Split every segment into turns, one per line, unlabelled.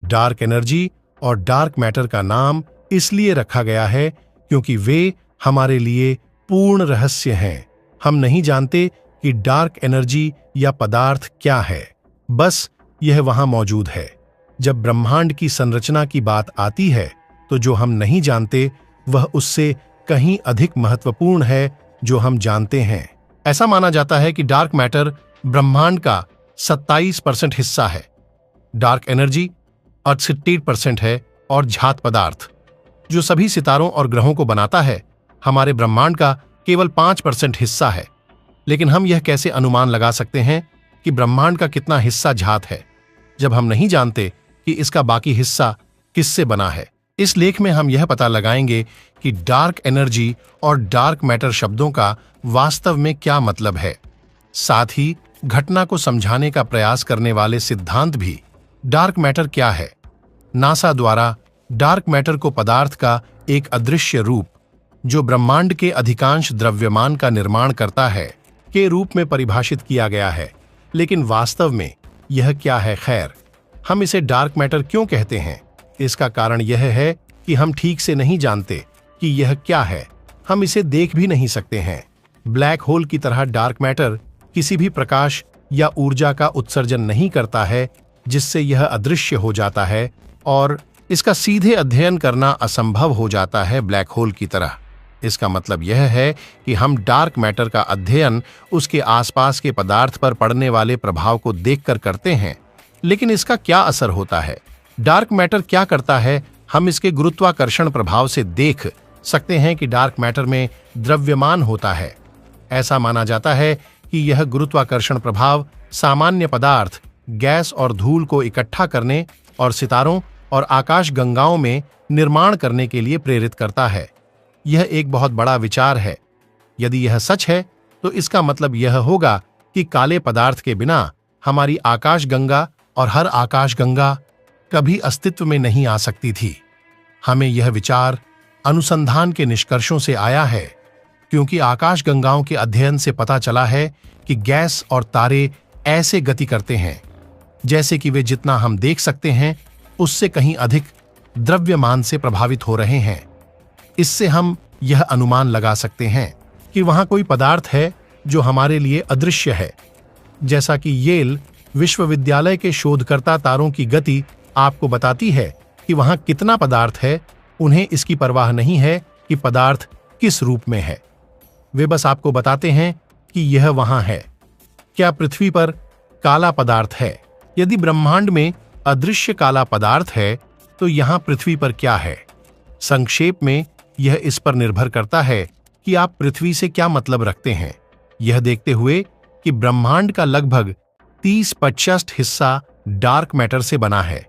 Dark energy और dark matter का नाम इसलिए रखा गया है क्योंकि वे हमारे लिए पूर्ण रहस्य हैं। हम नहीं जानते कि डार्क एनर्जी या पदार्थ क्या है, बस यह वहां मौजूद है। जब ब्रह्मांड की संरचना की बात आती है तो जो हम नहीं जानते वह उससे कहीं अधिक महत्वपूर्ण है जो हम जानते हैं। ऐसा माना जाता है कि डार्क मैटर ब्रह्मांड का 27% हिस्सा है, डार्क एनर्जी 68% है और झात पदार्थ, जो सभी सितारों और ग्रहों को बनाता है, हमारे ब्रह्मांड का केवल 5% हिस्सा है। लेकिन हम यह कैसे अनुमान लगा सकते हैं कि ब्रह्मांड का कितना हिस्सा झात है, जब हम नहीं जानते कि इसका बाकी हिस्सा किससे बना है। इस लेख में हम यह पता लगाएंगे कि डार्क एनर्जी और डार्क मैटर शब्दों का वास्तव में क्या मतलब है। साथ ही घटना को समझाने का प्रयास करने वाले सिद्धांत भी। डार्क मैटर क्या है? नासा द्वारा डार्क मैटर को पदार्थ का एक अदृश्य रूप, जो ब्रह्मांड के अधिकांश द्रव्यमान का निर्माण करता है, के रूप में परिभाषित किया गया है। लेकिन वास्तव में यह क्या है? खैर, हम इसे डार्क मैटर क्यों कहते हैं? इसका कारण यह है कि हम ठीक से नहीं जानते कि यह क्या है। हम इसे देख भी नहीं सकते हैं। ब्लैक होल की तरह डार्क मैटर किसी भी प्रकाश या ऊर्जा का उत्सर्जन नहीं करता है जिससे यह अदृश्य हो जाता है, और इसका सीधे अध्ययन करना असंभव हो जाता है ब्लैक होल की तरह। इसका मतलब यह है कि हम डार्क मैटर का अध्ययन उसके आसपास के पदार्थ पर पड़ने वाले प्रभाव को देखकर करते हैं। लेकिन इसका क्या असर होता है? डार्क मैटर क्या करता है? हम इसके गुरुत्वाकर्षण प्रभाव से देख सकते हैं कि डार्क मैटर में द्रव्यमान होता है। ऐसा माना जाता है कि यह गुरुत्वाकर्षण प्रभाव सामान्य पदार्थ, गैस और धूल को इकट्ठा करने और सितारों और आकाश गंगाओं में निर्माण करने के लिए प्रेरित करता है। यह एक बहुत बड़ा विचार है। यदि यह सच है तो इसका मतलब यह होगा कि काले पदार्थ के बिना हमारी आकाशगंगा और हर आकाशगंगा कभी अस्तित्व में नहीं आ सकती थी। हमें यह विचार अनुसंधान के निष्कर्षों से आया है, क्योंकि आकाशगंगाओं के अध्ययन से पता चला है कि गैस और तारे ऐसे गति करते हैं जैसे कि वे जितना हम देख सकते हैं उससे कहीं अधिक द्रव्यमान से प्रभावित हो रहे हैं। इससे हम यह अनुमान लगा सकते हैं कि वहां कोई पदार्थ है जो हमारे लिए अदृश्य है। जैसा कि येल विश्वविद्यालय के शोधकर्ता तारों की गति आपको बताती है कि वहां कितना पदार्थ है, उन्हें इसकी परवाह नहीं है कि पदार्थ किस रूप में है। वे बस आपको बताते हैं कि यह वहां है। क्या पृथ्वी पर काला पदार्थ है? यदि ब्रह्मांड में अदृश्य काला पदार्थ है तो यहां पृथ्वी पर क्या है? संक्षेप में यह इस पर निर्भर करता है कि आप पृथ्वी से क्या मतलब रखते हैं। यह देखते हुए कि ब्रह्मांड का लगभग 30% हिस्सा डार्क मैटर से बना है,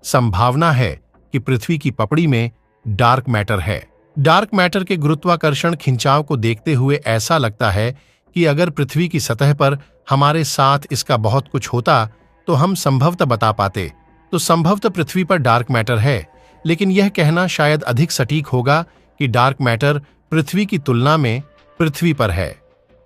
संभावना है कि पृथ्वी की पपड़ी में डार्क मैटर है। डार्क मैटर के गुरुत्वाकर्षण खिंचाव को देखते हुए ऐसा लगता है कि अगर पृथ्वी की सतह पर हमारे साथ इसका बहुत कुछ होता तो हम संभवतः बता पाते। तो संभवतः पृथ्वी पर डार्क मैटर है, लेकिन यह कहना शायद अधिक सटीक होगा कि डार्क मैटर पृथ्वी की तुलना में पृथ्वी पर है।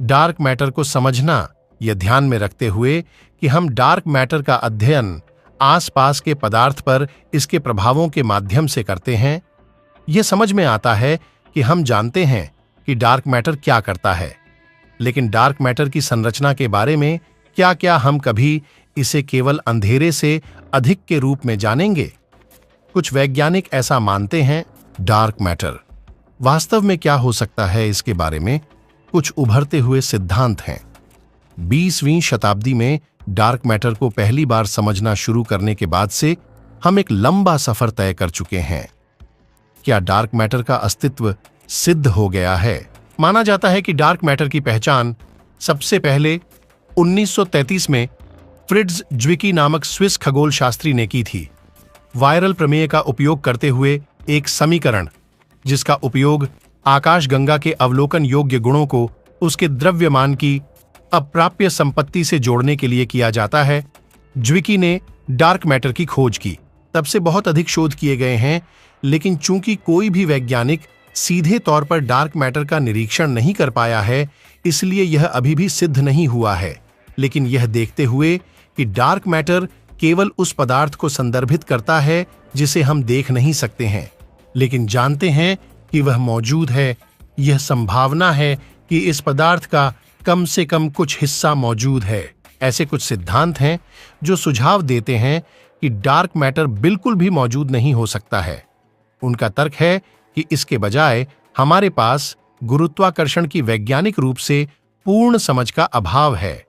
डार्क मैटर को समझना, यह ध्यान में रखते हुए कि हम डार्क मैटर का अध्ययन आसपास के पदार्थ पर इसके प्रभावों के माध्यम से करते हैं, यह समझ में आता है कि हम जानते हैं कि डार्क मैटर क्या करता है। लेकिन डार्क मैटर की संरचना के बारे में क्या हम कभी इसे केवल अंधेरे से अधिक के रूप में जानेंगे? कुछ वैज्ञानिक ऐसा मानते हैं। डार्क मैटर वास्तव में क्या हो सकता है, इसके बारे में कुछ उभरते हुए सिद्धांत हैं। 20वीं शताब्दी में डार्क मैटर को पहली बार समझना शुरू करने के बाद से हम एक लंबा सफर तय कर चुके हैं। क्या डार्क मैटर का अस्तित्व सिद्ध हो गया है? माना जाता है कि डार्क मैटर की पहचान सबसे पहले 1933 में फ्रिट्ज ज्विकी नामक स्विस खगोल शास्त्री ने की थी, वायरल प्रमेय का उपयोग करते हुए एक समीकरण जिसका उपयोग आकाशगंगा के अवलोकन योग्य गुणों को उसके द्रव्यमान की अप्राप्य संपत्ति से जोड़ने के लिए किया जाता है। ज्विकी ने डार्क मैटर की खोज की। तब से बहुत अधिक शोध किए गए हैं, लेकिन चूंकि कोई भी वैज्ञानिक सीधे तौर पर डार्क मैटर का निरीक्षण नहीं कर पाया है, इसलिए यह अभी भी सिद्ध नहीं हुआ है। लेकिन यह देखते हुए कि डार्क मैटर केवल उस पदार्थ को संदर्भित करता है जिसे हम देख नहीं सकते हैं, लेकिन जानते हैं कि वह मौजूद है। यह संभावना है कि इस पदार्थ का कम से कम कुछ हिस्सा मौजूद है। ऐसे कुछ सिद्धांत हैं जो सुझाव देते हैं कि डार्क मैटर बिल्कुल भी मौजूद नहीं हो सकता है। उनका तर्क है कि इसके बजाय हमारे पास गुरुत्वाकर्षण की वैज्ञानिक रूप से पूर्ण समझ का अभाव है,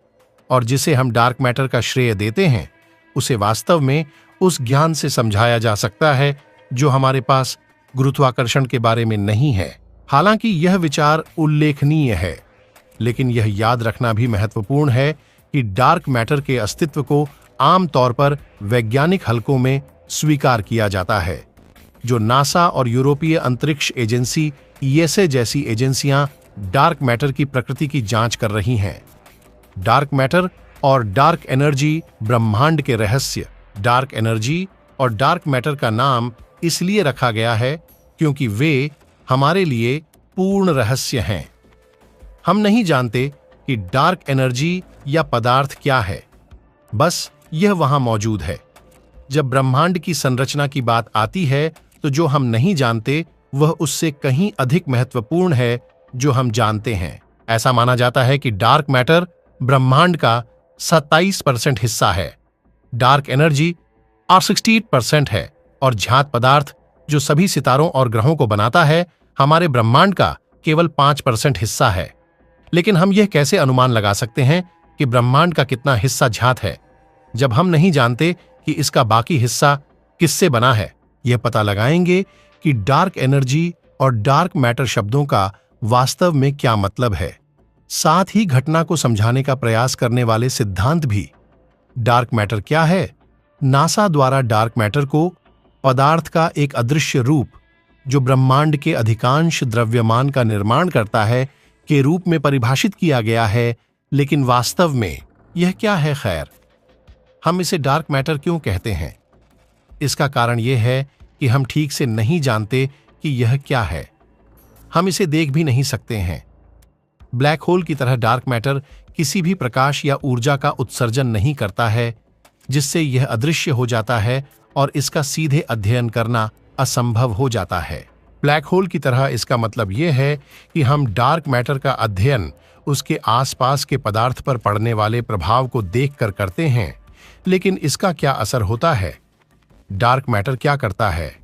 और जिसे हम डार्क मैटर का श्रेय देते हैं उसे वास्तव में उस ज्ञान से समझाया जा सकता है जो हमारे पास गुरुत्वाकर्षण के बारे में नहीं है। हालांकि यह विचार उल्लेखनीय है, लेकिन यह याद रखना भी महत्वपूर्ण है कि डार्क मैटर के अस्तित्व को आमतौर पर वैज्ञानिक हलकों में स्वीकार किया जाता है। जो नासा और यूरोपीय अंतरिक्ष एजेंसी ईएसए जैसी एजेंसियां डार्क मैटर की प्रकृति की जांच कर रही हैं। डार्क मैटर और डार्क एनर्जी ब्रह्मांड के रहस्य। डार्क एनर्जी और डार्क मैटर का नाम इसलिए रखा गया है क्योंकि वे हमारे लिए पूर्ण रहस्य हैं। हम नहीं जानते कि डार्क एनर्जी या पदार्थ क्या है, बस यह वहां मौजूद है। जब ब्रह्मांड की संरचना की बात आती है तो जो हम नहीं जानते वह उससे कहीं अधिक महत्वपूर्ण है जो हम जानते हैं। ऐसा माना जाता है कि डार्क मैटर ब्रह्मांड का 27% हिस्सा है, डार्क एनर्जी 68% है, और ज्ञात पदार्थ जो सभी सितारों और ग्रहों को बनाता है हमारे ब्रह्मांड का केवल 5% हिस्सा है। लेकिन हम यह कैसे अनुमान लगा सकते हैं कि ब्रह्मांड का कितना हिस्सा ज्ञात है जब हम नहीं जानते कि इसका बाकी हिस्सा किससे बना है? यह पता लगाएंगे कि डार्क एनर्जी और डार्क मैटर शब्दों का वास्तव में क्या मतलब है, साथ ही घटना को समझाने का प्रयास करने वाले सिद्धांत भी। डार्क मैटर क्या है? नासा द्वारा डार्क मैटर को पदार्थ का एक अदृश्य रूप जो ब्रह्मांड के अधिकांश द्रव्यमान का निर्माण करता है के रूप में परिभाषित किया गया है। लेकिन वास्तव में यह क्या है? खैर, हम इसे डार्क मैटर क्यों कहते हैं? इसका कारण यह है कि हम ठीक से नहीं जानते कि यह क्या है। हम इसे देख भी नहीं सकते हैं। ब्लैक होल की तरह डार्क मैटर किसी भी प्रकाश या ऊर्जा का उत्सर्जन नहीं करता है, जिससे यह अदृश्य हो जाता है और इसका सीधे अध्ययन करना असंभव हो जाता है। ब्लैक होल की तरह इसका मतलब यह है कि हम डार्क मैटर का अध्ययन उसके आसपास के पदार्थ पर पड़ने वाले प्रभाव को देखकर करते हैं। लेकिन इसका क्या असर होता है? डार्क मैटर क्या करता है?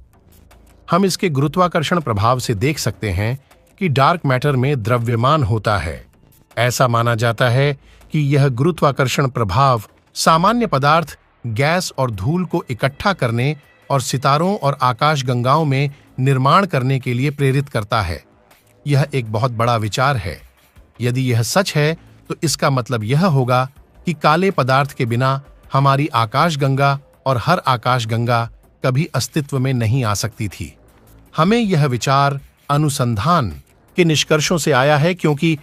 हम इसके गुरुत्वाकर्षण प्रभाव से देख सकते हैं कि डार्क मैटर में द्रव्यमान होता है। ऐसा माना जाता है कि यह गुरुत्वाकर्षण प्रभाव सामान्य पदार्थ, गैस और धूल को इकट्ठा करने और सितारों और आकाशगंगाओं में निर्माण करने के लिए प्रेरित करता है। यह एक बहुत बड़ा विचार है। यदि यह सच है तो इसका मतलब यह होगा कि काले पदार्थ के बिना हमारी आकाशगंगा और हर आकाशगंगा कभी अस्तित्व में नहीं आ सकती थी। हमें यह विचार अनुसंधान के निष्कर्षों से आया है, क्योंकि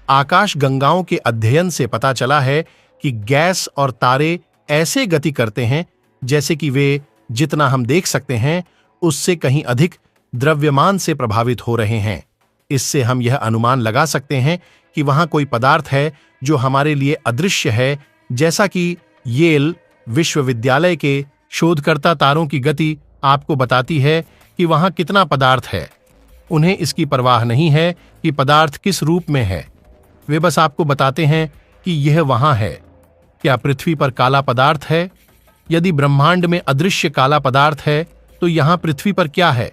आकाशगंगाओं के अध्ययन से पता चला है कि गैस और तारे ऐसे गति करते हैं जैसे कि वे जितना हम देख सकते हैं उससे कहीं अधिक द्रव्यमान से प्रभावित हो रहे हैं। इससे हम यह अनुमान लगा सकते हैं कि वहां कोई पदार्थ है जो हमारे लिए अदृश्य है, जैसा कि येल विश्वविद्यालय के शोधकर्ता तारों की गति आपको बताती है कि वहां कितना पदार्थ है। उन्हें इसकी परवाह नहीं है कि पदार्थ किस रूप में है, वे बस आपको बताते हैं कि यह वहां है। क्या पृथ्वी पर काला पदार्थ है? यदि ब्रह्मांड में अदृश्य काला पदार्थ है तो यहां पृथ्वी पर क्या है?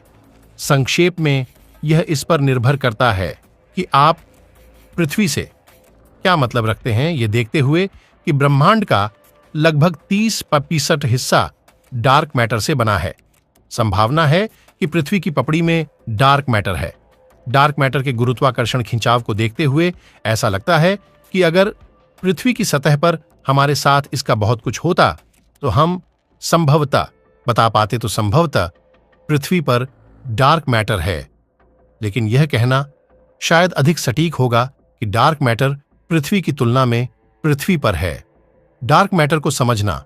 संक्षेप में यह इस पर निर्भर करता है कि आप पृथ्वी से क्या मतलब रखते हैं, यह देखते हुए कि ब्रह्मांड का लगभग 30% हिस्सा डार्क मैटर से बना है। संभावना है कि पृथ्वी की पपड़ी में डार्क मैटर है। डार्क मैटर के गुरुत्वाकर्षण खिंचाव को देखते हुए ऐसा लगता है कि अगर पृथ्वी की सतह पर हमारे साथ इसका बहुत कुछ होता तो हम संभवतः बता पाते, तो संभवतः पृथ्वी पर डार्क मैटर है। लेकिन यह कहना शायद अधिक सटीक होगा कि डार्क मैटर पृथ्वी की तुलना में पृथ्वी पर है। डार्क मैटर को समझना,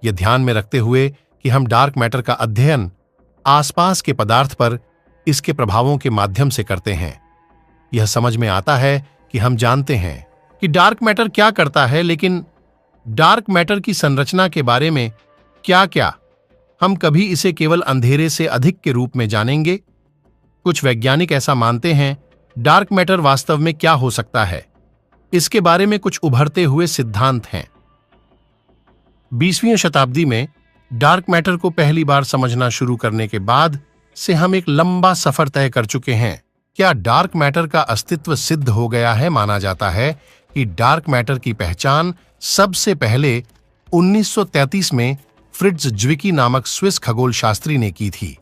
यह ध्यान में रखते हुए कि हम डार्क मैटर का अध्ययन आसपास के पदार्थ पर इसके प्रभावों के माध्यम से करते हैं। यह समझ में आता है कि हम जानते हैं कि डार्क मैटर क्या करता है, लेकिन डार्क मैटर की संरचना के बारे में क्या क्या हम कभी इसे केवल अंधेरे से अधिक के रूप में जानेंगे? कुछ वैज्ञानिक ऐसा मानते हैं। डार्क मैटर वास्तव में क्या हो सकता है, इसके बारे में कुछ उभरते हुए सिद्धांत हैं। 20वीं शताब्दी में डार्क मैटर को पहली बार समझना शुरू करने के बाद से हम एक लंबा सफर तय कर चुके हैं। क्या डार्क मैटर का अस्तित्व सिद्ध हो गया है? माना जाता है कि डार्क मैटर की पहचान सबसे पहले 1933 में फ्रिट्ज ज्विकी नामक स्विस खगोल शास्त्री ने की थी,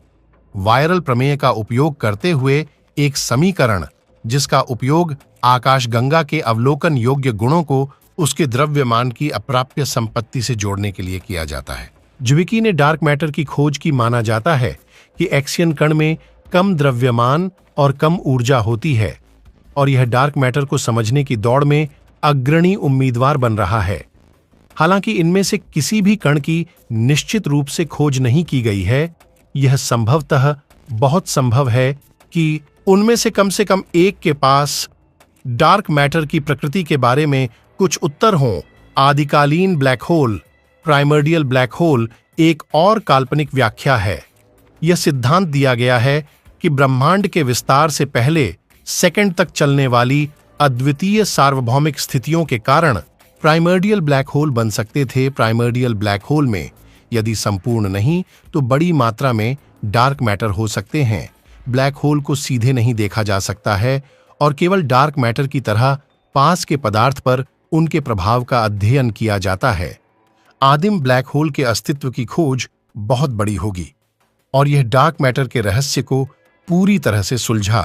वायरल प्रमेय का उपयोग करते हुए एक समीकरण जिसका उपयोग आकाशगंगा के अवलोकन योग्य गुणों को उसके द्रव्यमान की अप्राप्य संपत्ति से जोड़ने के लिए किया जाता है। ज्विकी ने डार्क मैटर की खोज की। माना जाता है कि एक्सियन कण में कम द्रव्यमान और कम ऊर्जा होती है और यह डार्क मैटर को समझने की दौड़ में अग्रणी उम्मीदवार बन रहा है। हालांकि इनमें से किसी भी कण की निश्चित रूप से खोज नहीं की गई है, यह संभवतः बहुत संभव है कि उनमें से कम एक के पास डार्क मैटर की प्रकृति के बारे में कुछ उत्तर हों। आदिकालीन black hole, primordial black hole, एक और काल्पनिक व्याख्या है। यह सिद्धांत दिया गया है कि ब्रह्मांड के विस्तार से पहले सेकंड तक चलने वाली अद्वितीय सार्वभौमिक स्थितियों के कारण प्राइमर्डियल ब्लैक होल बन सकते थे। प्राइमर्डियल ब्लैक होल में यदि संपूर्ण नहीं तो बड़ी मात्रा में डार्क मैटर हो सकते हैं। ब्लैक होल को सीधे नहीं देखा जा सकता है और केवल डार्क मैटर की तरह पास के पदार्थ पर उनके प्रभाव का अध्ययन किया जाता है। आदिम ब्लैक होल के अस्तित्व की खोज बहुत बड़ी होगी और यह डार्क मैटर के रहस्य को पूरी तरह से सुलझा